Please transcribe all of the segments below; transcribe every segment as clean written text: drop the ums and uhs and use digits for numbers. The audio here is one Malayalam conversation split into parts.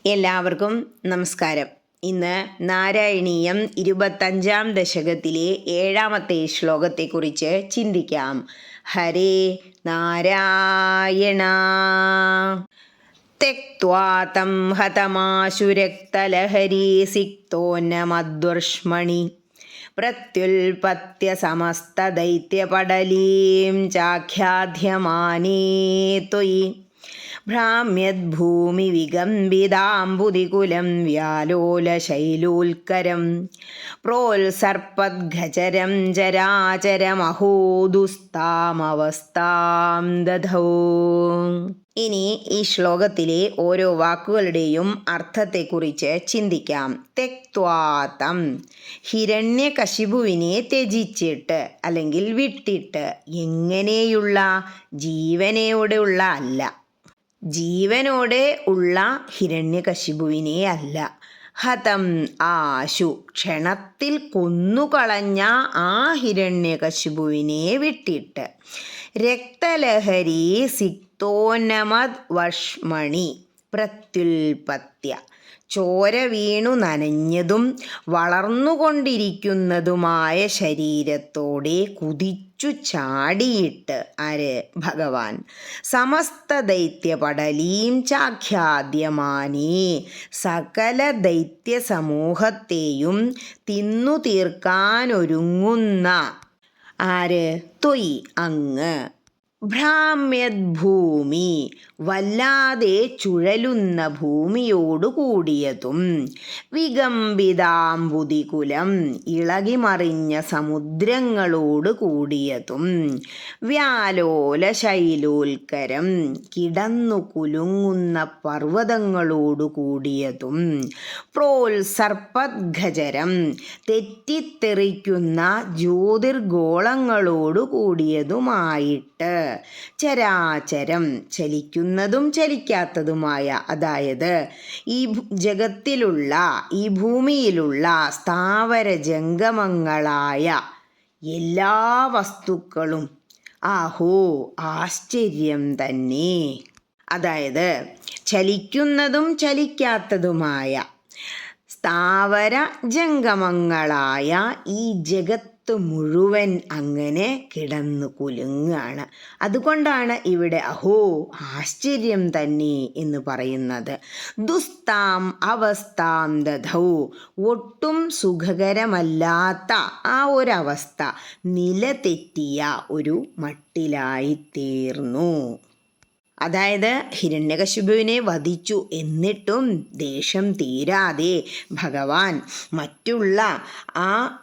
എല്ലാവർക്കും നമസ്കാരം. ഇന്ന് നാരായണീയം 25-ാം ദശകത്തിലെ 7-ാമത്തെ ശ്ലോകത്തെക്കുറിച്ച് ചിന്തിക്കാം. ഹരേ നാരായണ. തെക്ത്വാ തം ഹതമാശുരക്തലഹരീ സിക്തോന്നമദ്വർഷ്മണി പ്രത്യുൽപത്യ സമസ്തദൈത്യപടലീം ചാഖ്യാധ്യമാനേ ത്വയി ഭ്രാമ്യദ്ഭൂമി വികമ്പിതാംബുദികുലം വ്യാലോലശൈലോൽക്കരം പ്രോത്സർപ്പദ്ഗചരം ചരാചരമഹോ ദുസ്താമവസ്ഥാം ദധൗ. ഇനി ഈ ശ്ലോകത്തിലെ ഓരോ വാക്കുകളുടെയും അർത്ഥത്തെക്കുറിച്ച് ചിന്തിക്കാം. തെക്ത്വാതം, ഹിരണ്യകശിപുവിനെ ത്യജിച്ചിട്ട് അല്ലെങ്കിൽ വിട്ടിട്ട്. എങ്ങനെയുള്ള? ജീവനോടെയുള്ള അല്ല, ജീവനോടെ ഉള്ള ഹിരണ്യകശിപുവിനെ അല്ല. ഹതം ആശു, ക്ഷണത്തിൽ കൊന്നുകളഞ്ഞ ആ ഹിരണ്യകശിപുവിനെ വിട്ടിട്ട്. രക്തലഹരി സിക്തോന്നമദ് വർഷ്മണി പ്രത്യുൽപത്യ, ചോര വീണു നനഞ്ഞതും വളർന്നുകൊണ്ടിരിക്കുന്നതുമായ ശരീരത്തോടെ കുതിച്ചു ചാടിയിട്ട് ആര്? ഭഗവാൻ. സമസ്ത ദൈത്യപടലീം ചാഖ്യാദ്യമാനേ, സകല ദൈത്യ സമൂഹത്തെയും തിന്നു തീർക്കാനൊരുങ്ങുന്ന ആര്? ത്വയി, അങ്ങ്. ഭ്രാമ്യദ്ഭൂമി, വല്ലാതെ ചുഴലുന്ന ഭൂമിയോടു കൂടിയതും. വികമ്പിതാംബുദികുലം, ഇളകിമറിഞ്ഞ സമുദ്രങ്ങളോട് കൂടിയതും. വ്യാലോല ശൈലോൽക്കരം, കിടന്നു കുലുങ്ങുന്ന പർവ്വതങ്ങളോടു കൂടിയതും. പ്രോത്സർപ്പദ്ഗചരം, തെറ്റിത്തെറിക്കുന്ന ജ്യോതിർഗോളങ്ങളോടു കൂടിയതുമായിട്ട്. ചരാചരം, ചലിക്കുന്നതും ചലിക്കാത്തതുമായ, അതായത് ഈ ജഗത്തിലുള്ള, ഈ ഭൂമിയിലുള്ള സ്ഥാവര ജംഗമങ്ങളായ എല്ലാ വസ്തുക്കളും. ആഹോ, ആശ്ചര്യം തന്നെ. അതായത് ചലിക്കുന്നതും ചലിക്കാത്തതുമായ സ്ഥാവര ജംഗമങ്ങളായ ഈ ജഗത്ത് മുഴുവൻ അങ്ങനെ കിടന്നു കുലുങ്ങാണ്. അതുകൊണ്ടാണ് ഇവിടെ അഹോ, ആശ്ചര്യം തന്നെ എന്ന് പറയുന്നത്. ദുസ്താം അവസ്ഥാം ദധൗ, ഒട്ടും സുഖകരമല്ലാത്ത ആ ഒരവസ്ഥ, നിലതെറ്റിയ ഒരു മട്ടിലായിത്തീർന്നു. അതായത് ഹിരണ്യകശിപുവിനെ വധിച്ചു, എന്നിട്ടും ദേഷ്യം തീരാതെ ഭഗവാൻ മറ്റുള്ള ആ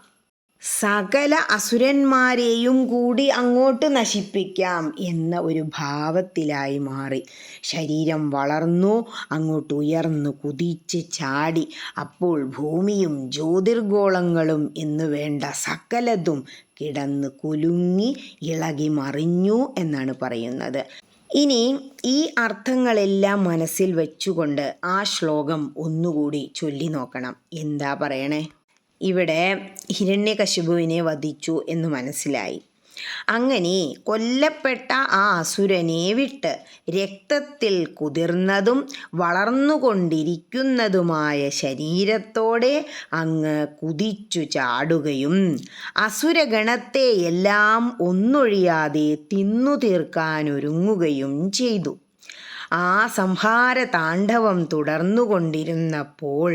സകല അസുരന്മാരെയും കൂടി അങ്ങോട്ട് നശിപ്പിക്കാം എന്ന ഒരു ഭാവത്തിലായി മാറി. ശരീരം വളർന്നു, അങ്ങോട്ട് ഉയർന്നു കുതിച്ച് ചാടി. അപ്പോൾ ഭൂമിയും ജ്യോതിർഗോളങ്ങളും എന്നു വേണ്ട സകലതും കിടന്ന് കുലുങ്ങി ഇളകി മറിഞ്ഞു എന്നാണ് പറയുന്നത്. ഇനി ഈ അർത്ഥങ്ങളെല്ലാം മനസ്സിൽ വെച്ചുകൊണ്ട് ആ ശ്ലോകം ഒന്നുകൂടി ചൊല്ലി നോക്കണം. എന്താ പറയണേ? ഇവിടെ ഹിരണ്യകശിപുവിനെ വധിച്ചു എന്ന് മനസ്സിലായി. അങ്ങനെ കൊല്ലപ്പെട്ട ആ അസുരനെ വിട്ട് രക്തത്തിൽ കുതിർന്നതും വളർന്നുകൊണ്ടിരിക്കുന്നതുമായ ശരീരത്തോടെ അങ്ങ് കുതിച്ചു ചാടുകയും അസുരഗണത്തെ എല്ലാം ഒന്നൊഴിയാതെ തിന്നു തീർക്കാനൊരുങ്ങുകയും ചെയ്തു. ആ സംഹാര താണ്ഡവം തുടർന്നുകൊണ്ടിരുന്നപ്പോൾ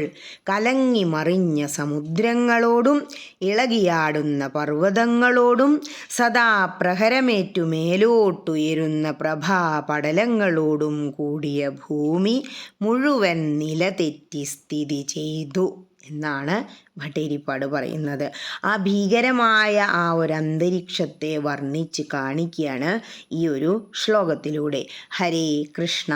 കലങ്ങി മറിഞ്ഞ സമുദ്രങ്ങളോടും ഇളകിയാടുന്ന പർവ്വതങ്ങളോടും സദാ പ്രഹരമേറ്റു മേലോട്ടുയരുന്ന പ്രഭാപടലങ്ങളോടും കൂടിയ ഭൂമി മുഴുവൻ നിലതെറ്റി സ്ഥിതി ചെയ്തു എന്നാണ് ഭട്ടതിരിപ്പാട് പറയുന്നത്. ആ ഭീകരമായ ആ ഒരു അന്തരീക്ഷത്തെ വർണ്ണിച്ച് കാണിക്കുകയാണ് ഈ ഒരു ശ്ലോകത്തിലൂടെ. ഹരേ കൃഷ്ണ.